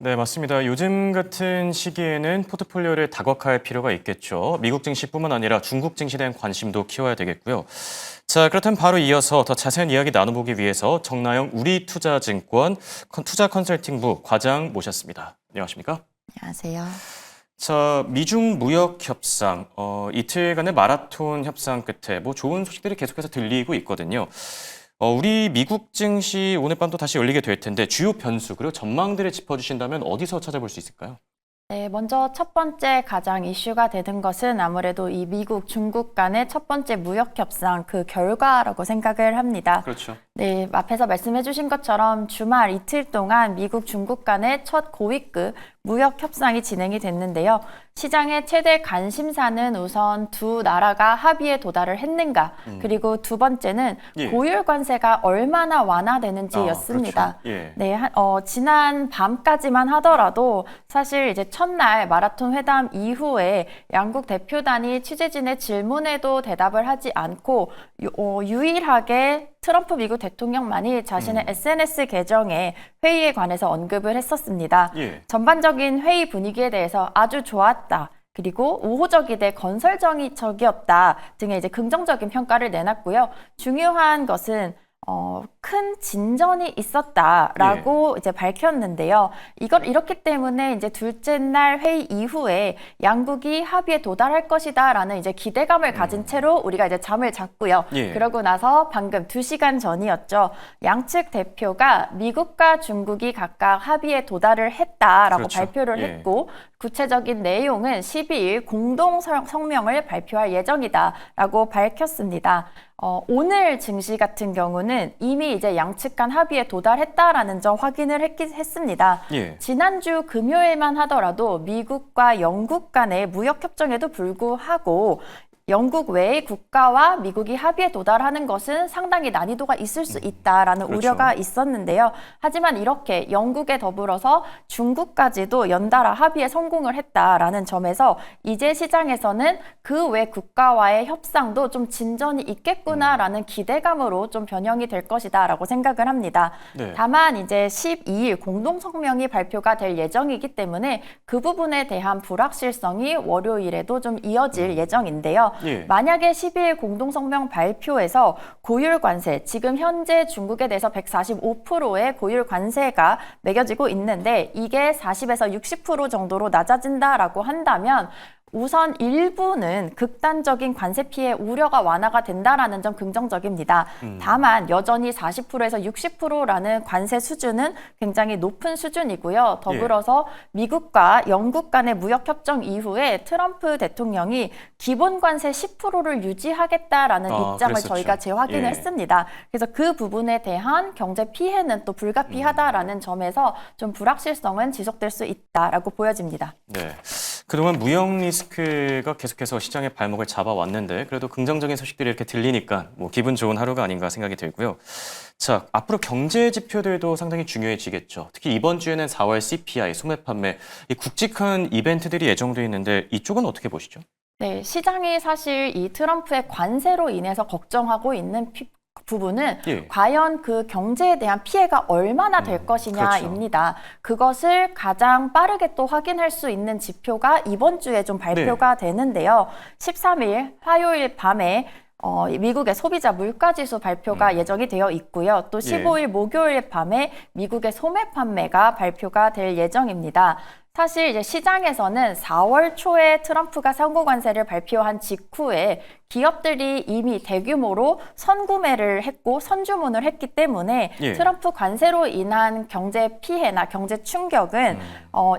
네, 맞습니다. 요즘 같은 시기에는 포트폴리오를 다각화할 필요가 있겠죠. 미국 증시뿐만 아니라 중국 증시에 대한 관심도 키워야 되겠고요. 자, 그렇다면 바로 이어서 더 자세한 이야기 나눠보기 위해서 정나영 우리투자증권 투자컨설팅부 과장 모셨습니다. 안녕하십니까? 안녕하세요. 자, 미중 무역 협상, 이틀간의 마라톤 협상 끝에 뭐 좋은 소식들이 계속해서 들리고 있거든요. 우리 미국 증시 오늘 밤 또 다시 열리게 될 텐데 주요 변수 그리고 전망들을 짚어주신다면 어디서 찾아볼 수 있을까요? 네, 먼저 첫 번째 가장 이슈가 되는 것은 아무래도 이 미국, 중국 간의 첫 번째 무역 협상 그 결과라고 생각을 합니다. 그렇죠. 네, 앞에서 말씀해 주신 것처럼 주말 이틀 동안 미국, 중국 간의 첫 고위급 무역 협상이 진행이 됐는데요. 시장의 최대 관심사는 우선 두 나라가 합의에 도달을 했는가, 그리고 두 번째는 예. 고율 관세가 얼마나 완화되는지였습니다. 그렇죠. 예. 네, 지난 밤까지만 하더라도 사실 이제 첫날 마라톤 회담 이후에 양국 대표단이 취재진의 질문에도 대답을 하지 않고 유일하게 트럼프 미국 대통령만이 자신의 SNS 계정에 회의에 관해서 언급을 했었습니다. 예. 전반적인 회의 분위기에 대해서 아주 좋았다. 그리고 우호적이되 건설적이었다 등의 이제 긍정적인 평가를 내놨고요. 중요한 것은 큰 진전이 있었다라고 이제 밝혔는데요. 이걸 이렇기 때문에 이제 둘째 날 회의 이후에 양국이 합의에 도달할 것이다라는 이제 기대감을 가진 채로 우리가 이제 잠을 잤고요. 예. 그러고 나서 방금 2시간 전이었죠. 양측 대표가 미국과 중국이 각각 합의에 도달을 했다라고 그렇죠. 발표를 예. 했고 구체적인 내용은 12일 공동 성명을 발표할 예정이다라고 밝혔습니다. 오늘 증시 같은 경우는 이미 이제 양측 간 합의에 도달했다라는 점 확인을 했습니다. 예. 지난주 금요일만 하더라도 미국과 영국 간의 무역 협정에도 불구하고 영국 외의 국가와 미국이 합의에 도달하는 것은 상당히 난이도가 있을 수 있다라는 그렇죠. 우려가 있었는데요. 하지만 이렇게 영국에 더불어서 중국까지도 연달아 합의에 성공을 했다라는 점에서 이제 시장에서는 그 외 국가와의 협상도 좀 진전이 있겠구나라는 기대감으로 좀 변형이 될 것이다라고 생각을 합니다. 네. 다만 이제 12일 공동성명이 발표가 될 예정이기 때문에 그 부분에 대한 불확실성이 월요일에도 좀 이어질 예정인데요. 예. 만약에 12일 공동성명 발표에서 고율 관세, 지금 현재 중국에 대해서 145%의 고율 관세가 매겨지고 있는데 이게 40에서 60% 정도로 낮아진다라고 한다면 우선 일부는 극단적인 관세 피해 우려가 완화가 된다라는 점 긍정적입니다. 다만 여전히 40%에서 60%라는 관세 수준은 굉장히 높은 수준이고요. 더불어서 미국과 영국 간의 무역 협정 이후에 트럼프 대통령이 기본 관세 10%를 유지하겠다라는 입장을 그랬었죠. 저희가 재확인을 예. 했습니다. 그래서 그 부분에 대한 경제 피해는 또 불가피하다라는 점에서 좀 불확실성은 지속될 수 있다라고 보여집니다. 네. 그동안 무역 리스크가 계속해서 시장의 발목을 잡아왔는데 그래도 긍정적인 소식들이 이렇게 들리니까 뭐 기분 좋은 하루가 아닌가 생각이 들고요. 자, 앞으로 경제 지표들도 상당히 중요해지겠죠. 특히 이번 주에는 4월 CPI, 소매 판매, 이 굵직한 이벤트들이 예정돼 있는데 이쪽은 어떻게 보시죠? 네, 시장이 사실 이 트럼프의 관세로 인해서 걱정하고 있는 부분은 예. 과연 그 경제에 대한 피해가 얼마나 될 것이냐입니다. 그것을 가장 빠르게 또 확인할 수 있는 지표가 이번 주에 좀 발표가 되는데요. 13일 화요일 밤에 미국의 소비자 물가지수 발표가 예정이 되어 있고요. 또 15일 목요일 밤에 미국의 소매 판매가 발표가 될 예정입니다. 사실 이제 시장에서는 4월 초에 트럼프가 선고 관세를 발표한 직후에 기업들이 이미 대규모로 선구매를 했고 선주문을 했기 때문에 트럼프 관세로 인한 경제 피해나 경제 충격은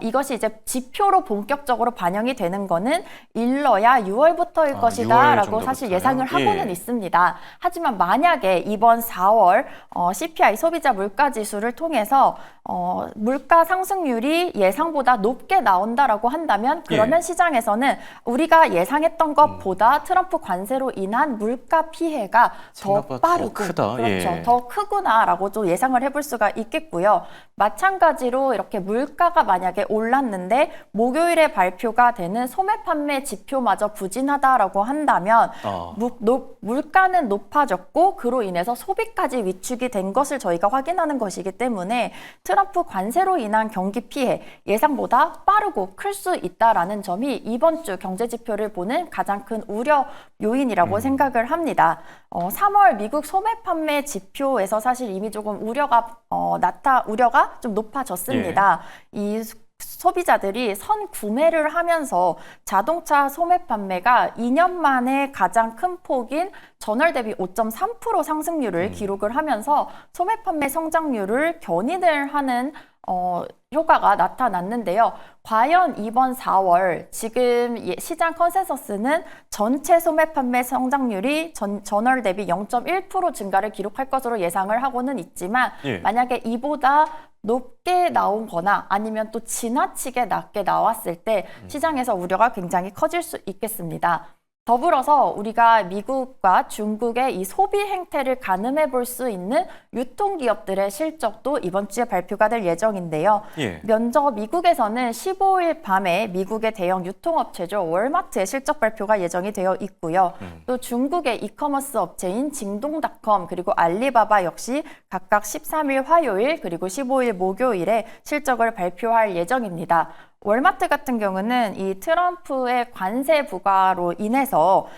이것이 이제 지표로 본격적으로 반영이 되는 거는 일러야 6월부터일 것이다라고 사실 예상을 하고는 있습니다. 하지만 만약에 이번 4월 CPI 소비자 물가 지수를 통해서 물가 상승률이 예상보다 높게 나온다라고 한다면 그러면 시장에서는 우리가 예상했던 것보다 트럼프 관세로 인한 물가 피해가 더 빠르고 크다. 그렇죠. 더 크구나라고 좀 예상을 해볼 수가 있겠고요. 마찬가지로 이렇게 물가가 만약에 올랐는데 목요일에 발표가 되는 소매 판매 지표마저 부진하다라고 한다면 물가는 높아졌고 그로 인해서 소비까지 위축이 된 것을 저희가 확인하는 것이기 때문에 트럼프 관세로 인한 경기 피해 예상보다 빠르고 클 수 있다라는 점이 이번 주 경제 지표를 보는 가장 큰 우려 요인이라고 생각을 합니다. 3월 미국 소매 판매 지표에서 사실 이미 조금 우려가 좀 높아졌습니다. 이 소비자들이 선구매를 하면서 자동차 소매 판매가 2년 만에 가장 큰 폭인 전월 대비 5.3% 상승률을 기록을 하면서 소매 판매 성장률을 견인을 하는 효과가 나타났는데요. 과연 이번 4월 지금 시장 컨센서스는 전체 소매 판매 성장률이 전월 대비 0.1% 증가를 기록할 것으로 예상을 하고는 있지만 만약에 이보다 높게 나온 거나 아니면 또 지나치게 낮게 나왔을 때 시장에서 우려가 굉장히 커질 수 있겠습니다. 더불어서 우리가 미국과 중국의 이 소비 행태를 가늠해 볼 수 있는 유통기업들의 실적도 이번 주에 발표가 될 예정인데요. 먼저 미국에서는 15일 밤에 미국의 대형 유통업체죠. 월마트의 실적 발표가 예정이 되어 있고요. 또 중국의 이커머스 업체인 징동닷컴 그리고 알리바바 역시 각각 13일 화요일 그리고 15일 목요일에 실적을 발표할 예정입니다. 월마트 같은 경우는 이 트럼프의 관세 부과로 인해서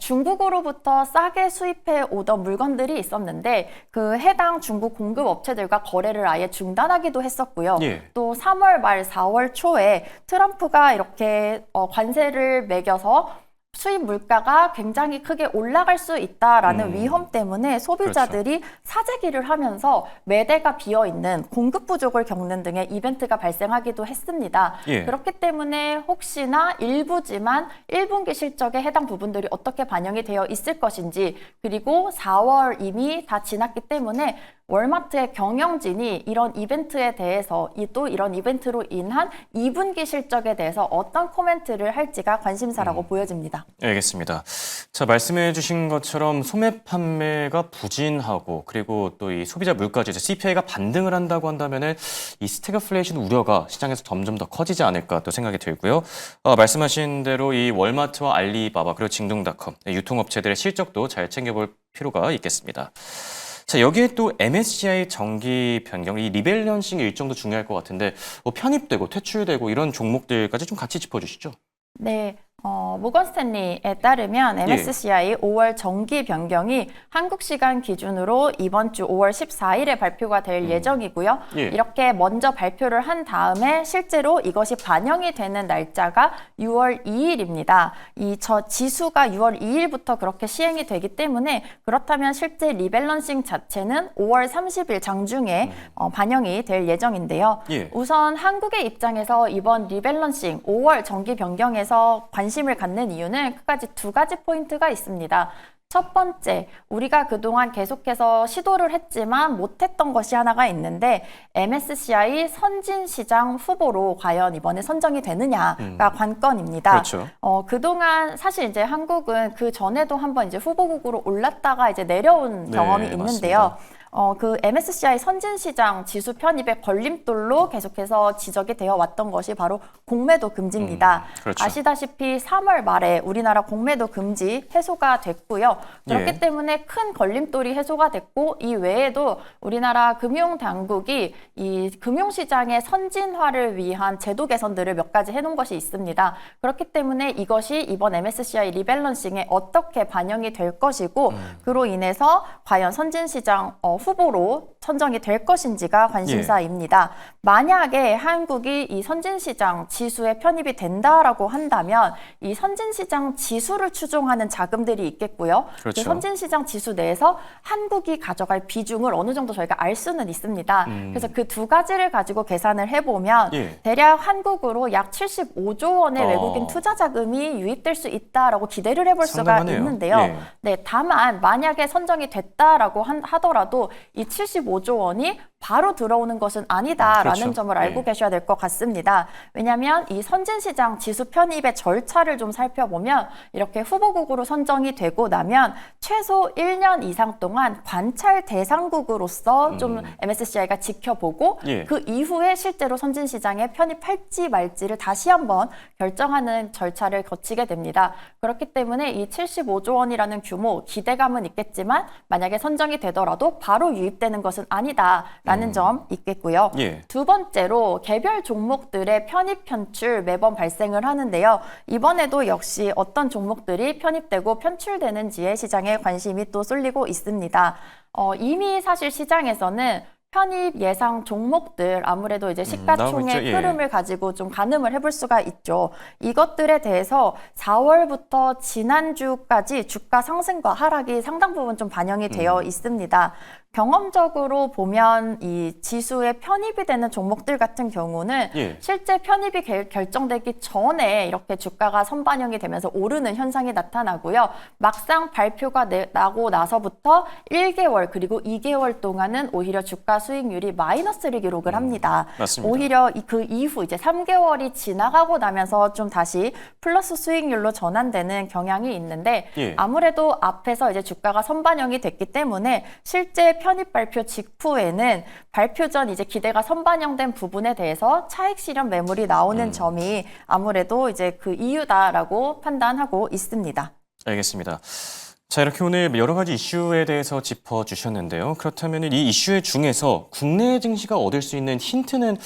중국으로부터 싸게 수입해 오던 물건들이 있었는데 그 해당 중국 공급 업체들과 거래를 아예 중단하기도 했었고요. 또 3월 말 4월 초에 트럼프가 이렇게 관세를 매겨서 수입 물가가 굉장히 크게 올라갈 수 있다라는 위험 때문에 소비자들이 사재기를 하면서 매대가 비어있는 공급 부족을 겪는 등의 이벤트가 발생하기도 했습니다. 그렇기 때문에 혹시나 일부지만 1분기 실적에 해당 부분들이 어떻게 반영이 되어 있을 것인지 그리고 4월 이미 다 지났기 때문에 월마트의 경영진이 이런 이벤트에 대해서 또 이런 이벤트로 인한 2분기 실적에 대해서 어떤 코멘트를 할지가 관심사라고 보여집니다. 알겠습니다. 자, 말씀해 주신 것처럼 소매 판매가 부진하고 그리고 또 이 소비자 물가지 CPI가 반등을 한다고 한다면은 이 스태그플레이션 우려가 시장에서 점점 더 커지지 않을까 또 생각이 들고요. 말씀하신 대로 이 월마트와 알리바바 그리고 징동닷컴 유통업체들의 실적도 잘 챙겨볼 필요가 있겠습니다. 자, 여기에 또 MSCI 정기 변경, 이 리밸런싱 일정도 중요할 것 같은데 편입되고 퇴출되고 이런 종목들까지 좀 같이 짚어주시죠. 네. 모건 스탠리에 따르면 MSCI 5월 정기 변경이 한국 시간 기준으로 이번 주 5월 14일에 발표가 될 예정이고요. 이렇게 먼저 발표를 한 다음에 실제로 이것이 반영이 되는 날짜가 6월 2일입니다. 저 지수가 6월 2일부터 그렇게 시행이 되기 때문에 그렇다면 실제 리밸런싱 자체는 5월 30일 장중에 반영이 될 예정인데요. 우선 한국의 입장에서 이번 리밸런싱 5월 정기 변경에서 관심을 갖는 이유는 끝까지 두 가지 포인트가 있습니다. 첫 번째, 우리가 그동안 계속해서 시도를 했지만 못했던 것이 하나가 있는데 MSCI 선진시장 후보로 과연 이번에 선정이 되느냐가 관건입니다. 그렇죠. 그동안 사실 이제 한국은 그 전에도 한번 이제 후보국으로 올랐다가 이제 내려온 경험이 있는데요. 맞습니다. 그 MSCI 선진시장 지수 편입의 걸림돌로 계속해서 지적이 되어 왔던 것이 바로 공매도 금지입니다. 그렇죠. 아시다시피 3월 말에 우리나라 공매도 금지 해소가 됐고요. 그렇기 때문에 큰 걸림돌이 해소가 됐고 이 외에도 우리나라 금융당국이 이 금융시장의 선진화를 위한 제도 개선들을 몇 가지 해놓은 것이 있습니다. 그렇기 때문에 이것이 이번 MSCI 리밸런싱에 어떻게 반영이 될 것이고 그로 인해서 과연 선진시장 후보로 선정이 될 것인지가 관심사입니다. 만약에 한국이 이 선진시장 지수에 편입이 된다라고 한다면 이 선진시장 지수를 추종하는 자금들이 있겠고요. 그렇죠. 그 선진시장 지수 내에서 한국이 가져갈 비중을 어느 정도 저희가 알 수는 있습니다. 그래서 그 두 가지를 가지고 계산을 해보면 대략 한국으로 약 75조 원의 외국인 투자 자금이 유입될 수 있다라고 기대를 해볼 상당하네요. 수가 있는데요. 네, 다만 만약에 선정이 됐다라고 하더라도 이 75조 원이 바로 들어오는 것은 아니다라는 그렇죠. 점을 알고 예. 계셔야 될 것 같습니다. 왜냐하면 이 선진시장 지수 편입의 절차를 좀 살펴보면 이렇게 후보국으로 선정이 되고 나면 최소 1년 이상 동안 관찰 대상국으로서 좀 MSCI가 지켜보고 예. 그 이후에 실제로 선진시장에 편입할지 말지를 다시 한번 결정하는 절차를 거치게 됩니다. 그렇기 때문에 이 75조 원이라는 규모 기대감은 있겠지만 만약에 선정이 되더라도 바로 유입되는 것은 아니다라는 점 있겠고요. 예. 두 번째로 개별 종목들의 편입 편출 매번 발생을 하는데요. 이번에도 역시 어떤 종목들이 편입되고 편출되는지에 시장에 관심이 또 쏠리고 있습니다. 이미 사실 시장에서는 편입 예상 종목들 아무래도 이제 나오고 시가총액 있죠. 예. 흐름을 가지고 좀 가늠을 해볼 수가 있죠. 이것들에 대해서 4월부터 지난주까지 주가 상승과 하락이 상당 부분 좀 반영이 되어 있습니다. 경험적으로 보면 이 지수에 편입이 되는 종목들 같은 경우는 예. 실제 편입이 결정되기 전에 이렇게 주가가 선반영이 되면서 오르는 현상이 나타나고요. 막상 발표가 나고 나서부터 1개월 그리고 2개월 동안은 오히려 주가 수익률이 마이너스를 기록을 합니다. 맞습니다. 오히려 그 이후 이제 3개월이 지나가고 나면서 좀 다시 플러스 수익률로 전환되는 경향이 있는데 예. 아무래도 앞에서 이제 주가가 선반영이 됐기 때문에 실제 편입 발표 직후에는 발표 전 이제 기대가 선반영된 부분에 대해서 차익 실현 매물이 나오는 점이 아무래도 이제 그 이유다라고 판단하고 있습니다. 알겠습니다. 자, 이렇게 오늘 여러 가지 이슈에 대해서 짚어주셨는데요. 그렇다면 이 이슈 중에서 국내 증시가 얻을 수 있는 힌트는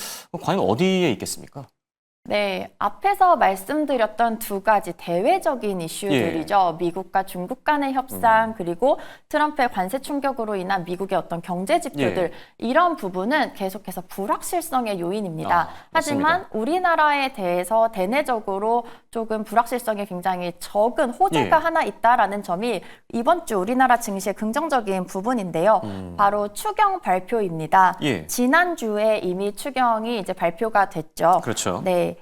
과연 어디에 있겠습니까? 네, 앞에서 말씀드렸던 두 가지 대외적인 이슈들이죠. 미국과 중국 간의 협상, 그리고 트럼프의 관세 충격으로 인한 미국의 어떤 경제 지표들, 이런 부분은 계속해서 불확실성의 요인입니다. 하지만 우리나라에 대해서 대내적으로 조금 불확실성이 굉장히 적은 호재가 하나 있다라는 점이 이번 주 우리나라 증시의 긍정적인 부분인데요. 바로 추경 발표입니다. 예. 지난주에 이미 추경이 이제 발표가 됐죠. 그렇죠. 네.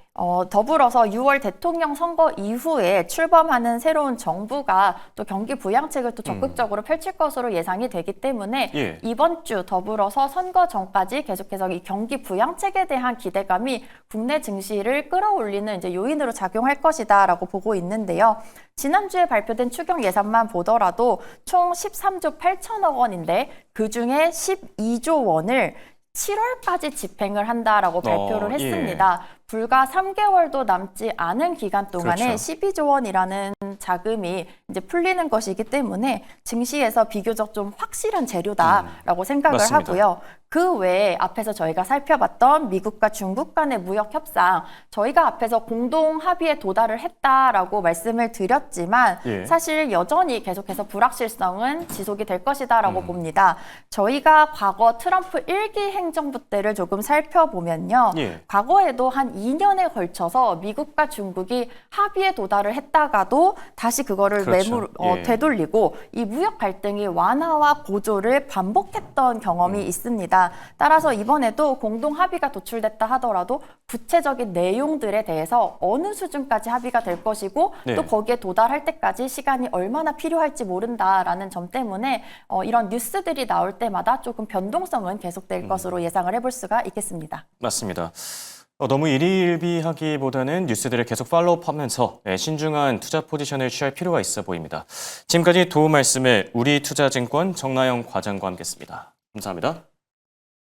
더불어서 6월 대통령 선거 이후에 출범하는 새로운 정부가 또 경기 부양책을 또 적극적으로 펼칠 것으로 예상이 되기 때문에 예. 이번 주 더불어서 선거 전까지 계속해서 이 경기 부양책에 대한 기대감이 국내 증시를 끌어올리는 이제 요인으로 작용할 것이다라고 보고 있는데요. 지난주에 발표된 추경 예산만 보더라도 총 13조 8천억 원인데 그중에 12조 원을 7월까지 집행을 한다라고 발표를 했습니다. 불과 3개월도 남지 않은 기간 동안에 그렇죠. 12조 원이라는 자금이 이제 풀리는 것이기 때문에 증시에서 비교적 좀 확실한 재료다라고 생각을 맞습니다. 하고요. 그 외에 앞에서 저희가 살펴봤던 미국과 중국 간의 무역 협상, 저희가 앞에서 공동 합의에 도달을 했다라고 말씀을 드렸지만 예. 사실 여전히 계속해서 불확실성은 지속이 될 것이다라고 봅니다. 저희가 과거 트럼프 1기 행정부 때를 조금 살펴보면요. 예. 과거에도 한 2년에 걸쳐서 미국과 중국이 합의에 도달을 했다가도 다시 그거를 그렇죠. 되돌리고 이 무역 갈등이 완화와 고조를 반복했던 경험이 있습니다. 따라서 이번에도 공동 합의가 도출됐다 하더라도 구체적인 내용들에 대해서 어느 수준까지 합의가 될 것이고 네. 또 거기에 도달할 때까지 시간이 얼마나 필요할지 모른다라는 점 때문에 이런 뉴스들이 나올 때마다 조금 변동성은 계속될 것으로 예상을 해볼 수가 있겠습니다. 맞습니다. 너무 일희일비하기보다는 뉴스들을 계속 팔로우하면서 신중한 투자 포지션을 취할 필요가 있어 보입니다. 지금까지 도움 말씀에 우리투자증권 정나영 과장과 함께했습니다. 감사합니다.